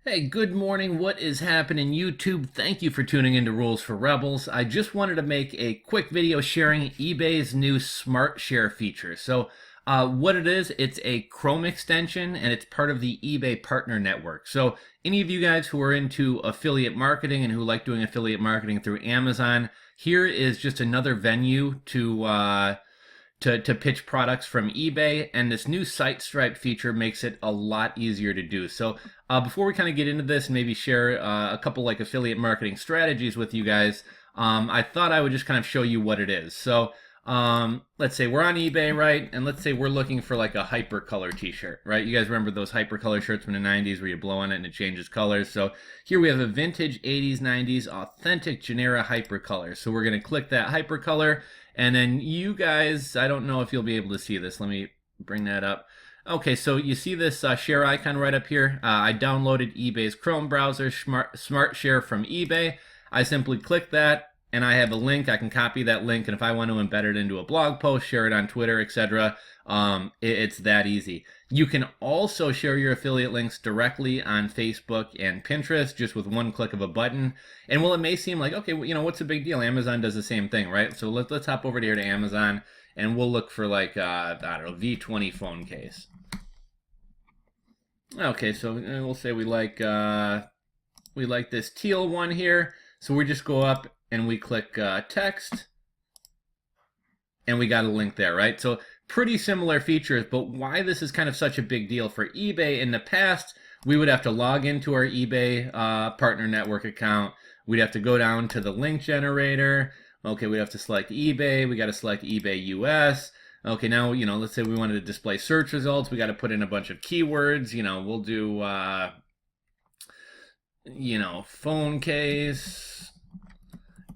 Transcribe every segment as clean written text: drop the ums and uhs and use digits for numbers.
Hey, good morning. What is happening, YouTube? Thank you for tuning into Rules for Rebels. I just wanted to make a quick video sharing eBay's new Smart Share feature. What it is, it's a Chrome extension and it's part of the eBay partner network. So, any of you guys who are into affiliate marketing and who like doing affiliate marketing through Amazon, here is just another venue to pitch products from eBay, and this new site stripe feature makes it a lot easier to do. Before we kind of get into this and maybe share a couple like affiliate marketing strategies with you guys, I thought I would just kind of show you what it is. Let's say we're on eBay, right? And let's say we're looking for like a hypercolor t-shirt, right? You guys remember those hypercolor shirts from the 90s where you blow on it and it changes colors? So here we have a vintage 80s, 90s authentic Genera hypercolor. So we're going to click that hypercolor. And then you guys, I don't know if you'll be able to see this. Let me bring that up. Okay, so you see this share icon right up here. I downloaded eBay's Chrome browser, Smart Share from eBay. I simply click that, and I have a link. I can copy that link, and if I want to embed it into a blog post, share it on Twitter, etc., it's that easy. You can also share your affiliate links directly on Facebook and Pinterest just with one click of a button. And while it may seem like, okay, well, what's the big deal? Amazon does the same thing, right? So let's hop over here to Amazon, and we'll look for like, I don't know, V20 phone case. Okay, so we'll say we like this teal one here. So we just go up and we click text, and we got a link there, right? So pretty similar features, but why this is kind of such a big deal for eBay, in the past, we would have to log into our eBay partner network account. We'd have to go down to the link generator. Okay, we'd have to select eBay. We got to select eBay US. Okay, now, let's say we wanted to display search results. We got to put in a bunch of keywords. We'll do, phone case,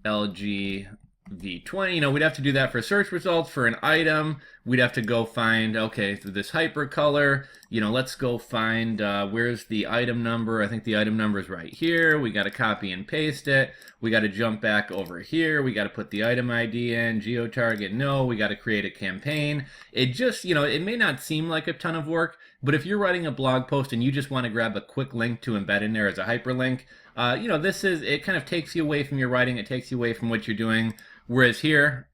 LG V20. We'd have to do that for search results. For an item, we'd have to go find, okay, through this hypercolor, let's go find, where's the item number? I think the item number is right here. We got to copy and paste it. We got to jump back over here. We got to put the item ID in, geo-target, no. We got to create a campaign. It just, it may not seem like a ton of work, but if you're writing a blog post and you just want to grab a quick link to embed in there as a hyperlink, it kind of takes you away from your writing. It takes you away from what you're doing. Whereas here,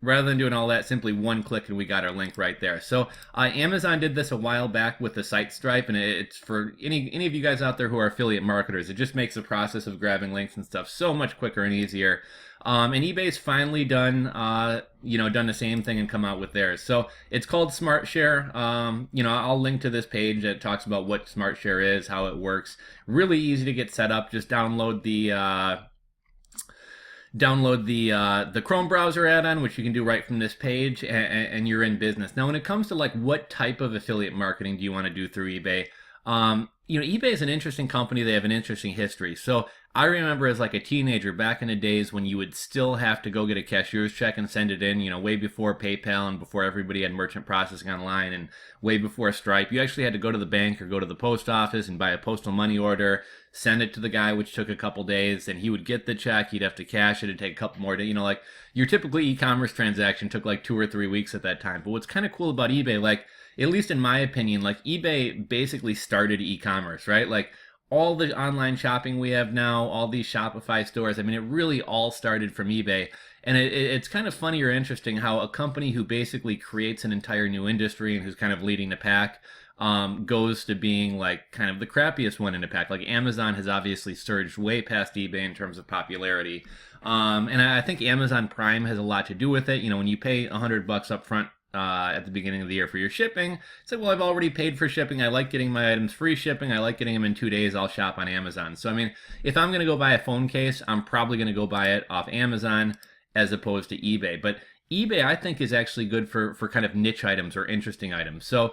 rather than doing all that, simply one click and we got our link right there. So Amazon did this a while back with the site stripe, and it's for any of you guys out there who are affiliate marketers. It just makes the process of grabbing links and stuff so much quicker and easier. And eBay's finally done the same thing and come out with theirs. So it's called Smart Share. I'll link to this page that talks about what Smart Share is, how it works. Really easy to get set up. Just download the Chrome browser add-on, which you can do right from this page, and you're in business. Now, when it comes to like what type of affiliate marketing do you want to do through eBay, eBay is an interesting company. They have an interesting history. So I remember as like a teenager back in the days when you would still have to go get a cashier's check and send it in, way before PayPal and before everybody had merchant processing online and way before Stripe. You actually had to go to the bank or go to the post office and buy a postal money order, send it to the guy, which took a couple days, and he would get the check. He'd have to cash it. It'd take a couple more days. Like your typical e-commerce transaction took like 2 or 3 weeks at that time. But what's kind of cool about eBay, like at least in my opinion, like eBay basically started e-commerce, right? Like all the online shopping we have now, all these Shopify stores, it really all started from eBay. And it's kind of funny or interesting how a company who basically creates an entire new industry and who's kind of leading the pack goes to being like kind of the crappiest one in the pack. Like Amazon has obviously surged way past eBay in terms of popularity. And I think Amazon Prime has a lot to do with it. When you pay $100 up front at the beginning of the year for your shipping, it's like, well, I've already paid for shipping. I like getting my items free shipping. I like getting them in 2 days. I'll shop on Amazon. So, if I'm going to go buy a phone case, I'm probably going to go buy it off Amazon as opposed to eBay. But eBay, I think, is actually good for kind of niche items or interesting items. So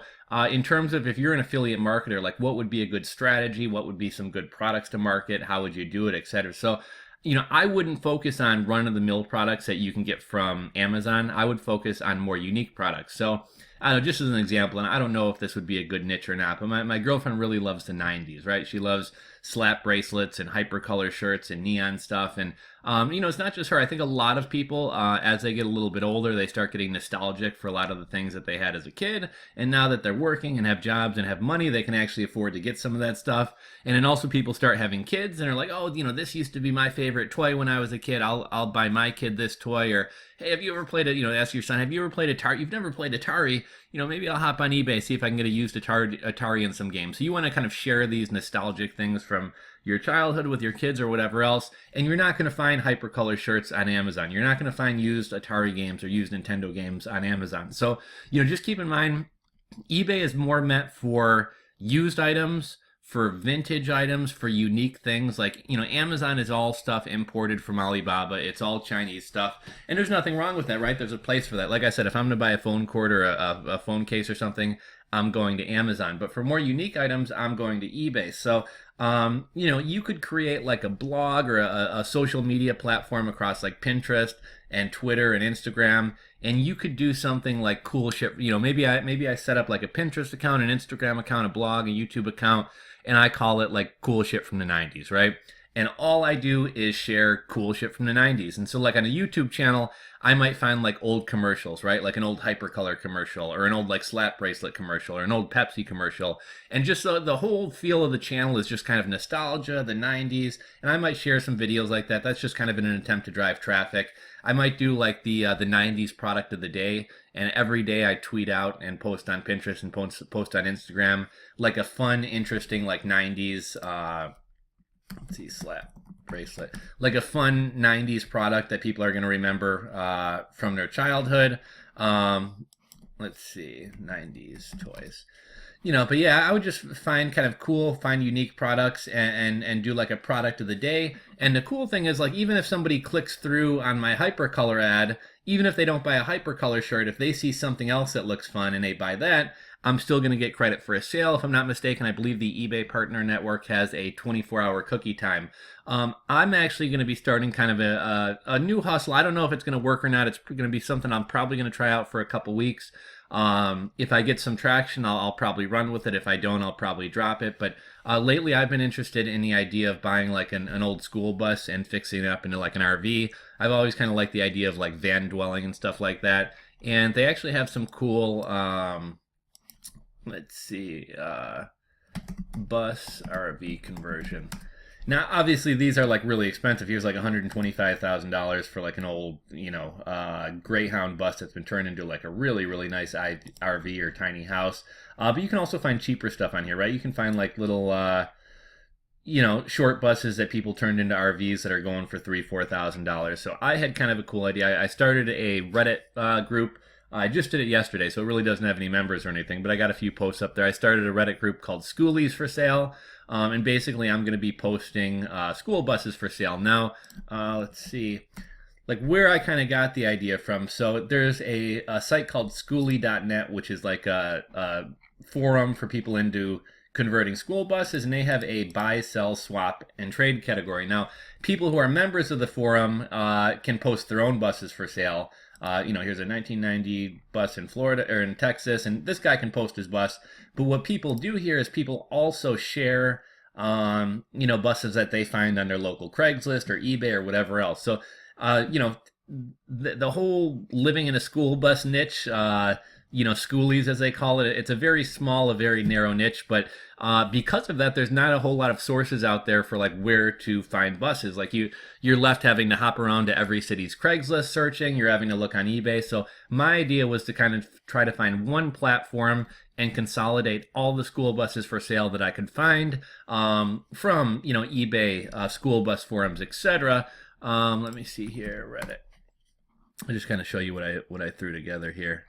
in terms of if you're an affiliate marketer, like what would be a good strategy? What would be some good products to market? How would you do it, etc. So I wouldn't focus on run-of-the-mill products that you can get from Amazon. I would focus on more unique products. So I don't know, just as an example, and I don't know if this would be a good niche or not, but my girlfriend really loves the 90s, right? She loves slap bracelets and hypercolor shirts and neon stuff. And, it's not just her. I think a lot of people, as they get a little bit older, they start getting nostalgic for a lot of the things that they had as a kid. And now that they're working and have jobs and have money, they can actually afford to get some of that stuff. And then also people start having kids and are like, oh, this used to be my favorite toy when I was a kid. I'll buy my kid this toy. Or, hey, have you ever played ask your son, have you ever played Atari? You've never played Atari. Maybe I'll hop on eBay, see if I can get a used Atari in some game. So you want to kind of share these nostalgic things from your childhood with your kids or whatever else. And you're not going to find hypercolor shirts on Amazon. You're not going to find used Atari games or used Nintendo games on Amazon. So, just keep in mind, eBay is more meant for used items, for vintage items, for unique things. Like, Amazon is all stuff imported from Alibaba. It's all Chinese stuff. And there's nothing wrong with that, right? There's a place for that. Like I said, if I'm going to buy a phone cord or a phone case or something, I'm going to Amazon. But for more unique items, I'm going to eBay. So, you could create like a blog or a social media platform across like Pinterest and Twitter and Instagram, and you could do something like cool shit. Maybe I set up like a Pinterest account, an Instagram account, a blog, a YouTube account, and I call it like cool shit from the 90s, right? And all I do is share cool shit from the 90s. And so like on a YouTube channel, I might find like old commercials, right? Like an old hypercolor commercial or an old like slap bracelet commercial or an old Pepsi commercial. And just the whole feel of the channel is just kind of nostalgia, the 90s. And I might share some videos like that. That's just kind of in an attempt to drive traffic. I might do like the 90s product of the day. And every day I tweet out and post on Pinterest and post on Instagram like a fun, interesting like 90s, let's see, slap bracelet, like a fun 90s product that people are going to remember from their childhood. Let's see, 90s toys. But yeah, I would just find kind of cool, find unique products and do like a product of the day. And the cool thing is, like, even if somebody clicks through on my hypercolor ad, even if they don't buy a hypercolor shirt, if they see something else that looks fun and they buy that, I'm still going to get credit for a sale. If I'm not mistaken, I believe the eBay Partner Network has a 24-hour cookie time. I'm actually going to be starting kind of a new hustle. I don't know if it's going to work or not. It's going to be something I'm probably going to try out for a couple weeks. If I get some traction, I'll probably run with it. If I don't, I'll probably drop it. But lately, I've been interested in the idea of buying like an old school bus and fixing it up into like an RV. I've always kind of liked the idea of like van dwelling and stuff like that. And they actually have some cool... let's see, bus RV conversion. Now, obviously, these are like really expensive. Here's like $125,000 for like an old, Greyhound bus that's been turned into like a really, really nice RV or tiny house. But you can also find cheaper stuff on here, right? You can find like little, short buses that people turned into RVs that are going for $3,000-$4,000. So I had kind of a cool idea. I started a Reddit group. I just did it yesterday, so it really doesn't have any members or anything, but I got a few posts up there. I started a Reddit group called Schoolies for Sale, and basically I'm going to be posting school buses for sale. Now, let's see, like where I kind of got the idea from. So there's a site called schoolie.net, which is like a forum for people into converting school buses, and they have a buy, sell, swap, and trade category. Now, people who are members of the forum can post their own buses for sale. Here's a 1990 bus in Florida or in Texas, and this guy can post his bus. But what people do here is people also share, buses that they find on their local Craigslist or eBay or whatever else. So, the whole living in a school bus niche, schoolies as they call it, it's a very small, a very narrow niche, but because of that, there's not a whole lot of sources out there for like where to find buses. Like you're left having to hop around to every city's Craigslist searching, you're having to look on eBay. So my idea was to kind of try to find one platform and consolidate all the school buses for sale that I could find from eBay, school bus forums, etc. Let me see here, Reddit. I'll just kind of show you what I threw together here.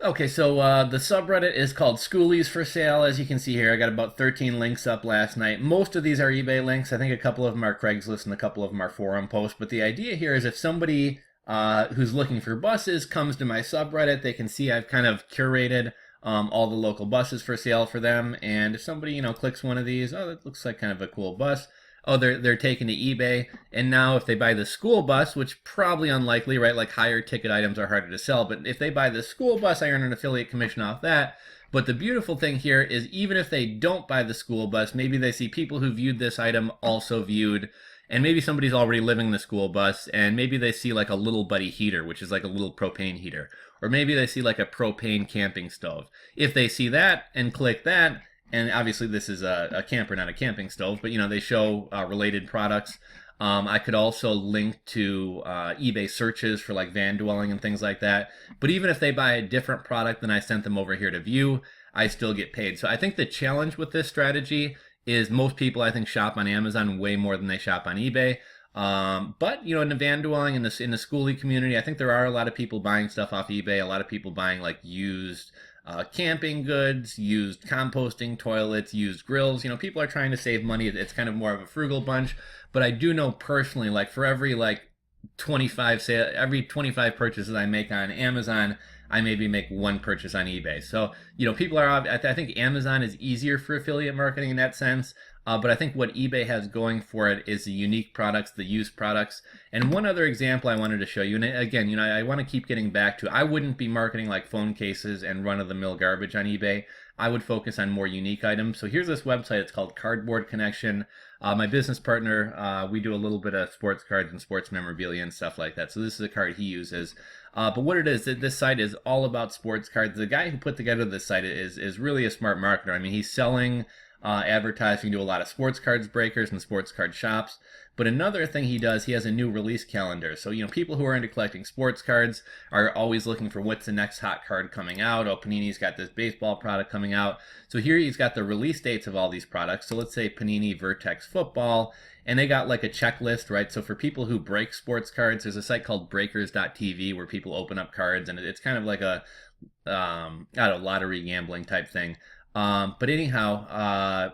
Okay, so the subreddit is called Schoolies for Sale. As you can see here, I got about 13 links up last night. Most of these are eBay links. I think a couple of them are Craigslist and a couple of them are forum posts. But the idea here is if somebody who's looking for buses comes to my subreddit, they can see I've kind of curated all the local buses for sale for them. And if somebody, clicks one of these, oh, that looks like kind of a cool bus, oh, they're taken to eBay, and now if they buy the school bus, which probably unlikely, right? Like higher ticket items are harder to sell, but if they buy the school bus, I earn an affiliate commission off that. But the beautiful thing here is even if they don't buy the school bus, maybe they see people who viewed this item also viewed, and maybe somebody's already living in the school bus, and maybe they see like a little buddy heater, which is like a little propane heater, or maybe they see like a propane camping stove. If they see that and click that, and obviously this is a camper, not a camping stove, but they show related products. I could also link to eBay searches for like van dwelling and things like that. But even if they buy a different product than I sent them over here to view, I still get paid. So I think the challenge with this strategy is most people, I think, shop on Amazon way more than they shop on eBay. But in the van dwelling, in the schoolie community, I think there are a lot of people buying stuff off eBay. A lot of people buying like used camping goods, used composting toilets, used grills. People are trying to save money. It's kind of more of a frugal bunch. But I do know personally, like for every like 25 every 25 purchases I make on Amazon, I maybe make one purchase on eBay. So, people are, I think Amazon is easier for affiliate marketing in that sense. But I think what eBay has going for it is the unique products, the used products. And one other example I wanted to show you, and again, I want to keep getting back to, I wouldn't be marketing like phone cases and run-of-the-mill garbage on eBay. I would focus on more unique items. So here's this website. It's called Cardboard Connection. My business partner, we do a little bit of sports cards and sports memorabilia and stuff like that. So this is a card he uses. But what it is, this site is all about sports cards. The guy who put together this site is really a smart marketer. I mean, he's selling advertising to a lot of sports cards breakers and sports card shops. But another thing he does, he has a new release calendar. So, people who are into collecting sports cards are always looking for what's the next hot card coming out. Oh, Panini's got this baseball product coming out. So here he's got the release dates of all these products. So let's say Panini Vertex Football, and they got like a checklist, right? So for people who break sports cards, there's a site called breakers.tv where people open up cards, and it's kind of like a, I don't know, lottery gambling type thing. But anyhow,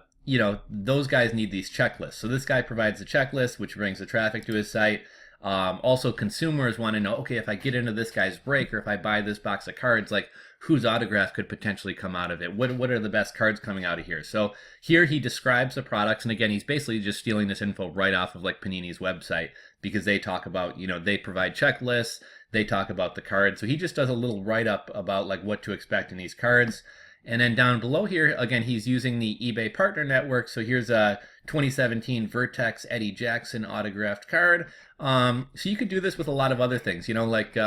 those guys need these checklists. So this guy provides the checklist, which brings the traffic to his site. Also, consumers want to know, okay, if I get into this guy's break or if I buy this box of cards, like whose autograph could potentially come out of it? What are the best cards coming out of here? So here he describes the products. And again, he's basically just stealing this info right off of like Panini's website because they talk about, they provide checklists. They talk about the cards. So he just does a little write-up about like what to expect in these cards. And then down below here, again, he's using the eBay Partner Network. So here's a 2017 Vertex Eddie Jackson autographed card. So you could do this with a lot of other things, like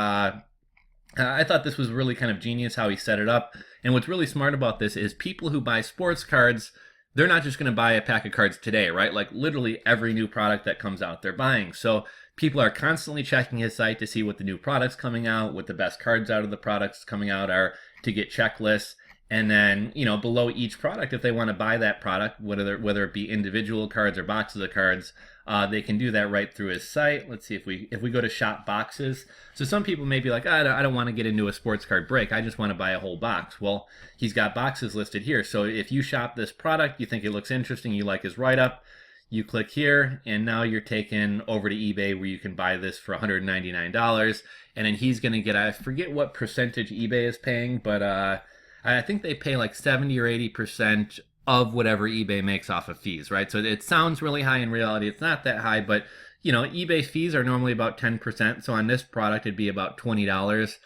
I thought this was really kind of genius how he set it up. And what's really smart about this is people who buy sports cards, they're not just going to buy a pack of cards today, right? Like literally every new product that comes out, they're buying. So people are constantly checking his site to see what the new products coming out, what the best cards out of the products coming out are, to get checklists. And then, below each product, if they want to buy that product, whether it be individual cards or boxes of cards, they can do that right through his site. Let's see if we go to shop boxes. So some people may be like, I don't want to get into a sports card break. I just want to buy a whole box. Well, he's got boxes listed here. So if you shop this product, you think it looks interesting, you like his write-up, you click here, and now you're taken over to eBay where you can buy this for $199. And then he's going to get, I forget what percentage eBay is paying, but I think they pay like 70 or 80% of whatever eBay makes off of fees, right? So it sounds really high. In reality, it's not that high, but eBay fees are normally about 10%. So on this product, it'd be about $20.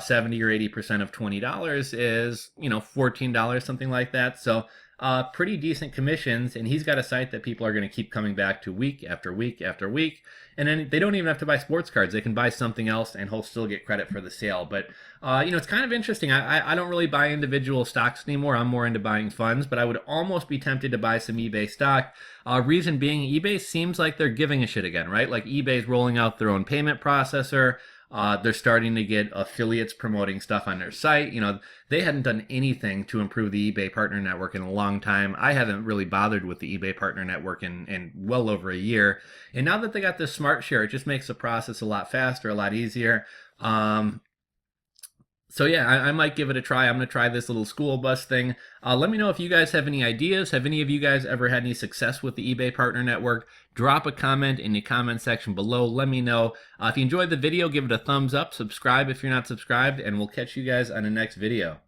70 or 80% of $20 is, $14, something like that. So pretty decent commissions. And he's got a site that people are going to keep coming back to week after week after week. And then they don't even have to buy sports cards. They can buy something else and he'll still get credit for the sale. But, it's kind of interesting. I don't really buy individual stocks anymore. I'm more into buying funds, but I would almost be tempted to buy some eBay stock. Reason being, eBay seems like they're giving a shit again, right? Like eBay's rolling out their own payment processor. They're starting to get affiliates promoting stuff on their site. They hadn't done anything to improve the eBay Partner Network in a long time. I haven't really bothered with the eBay Partner Network in well over a year. And now that they got this smart share, it just makes the process a lot faster, a lot easier. So yeah, I might give it a try. I'm going to try this little school bus thing. Let me know if you guys have any ideas. Have any of you guys ever had any success with the eBay Partner Network? Drop a comment in the comment section below. Let me know. If you enjoyed the video, give it a thumbs up. Subscribe if you're not subscribed, and we'll catch you guys on the next video.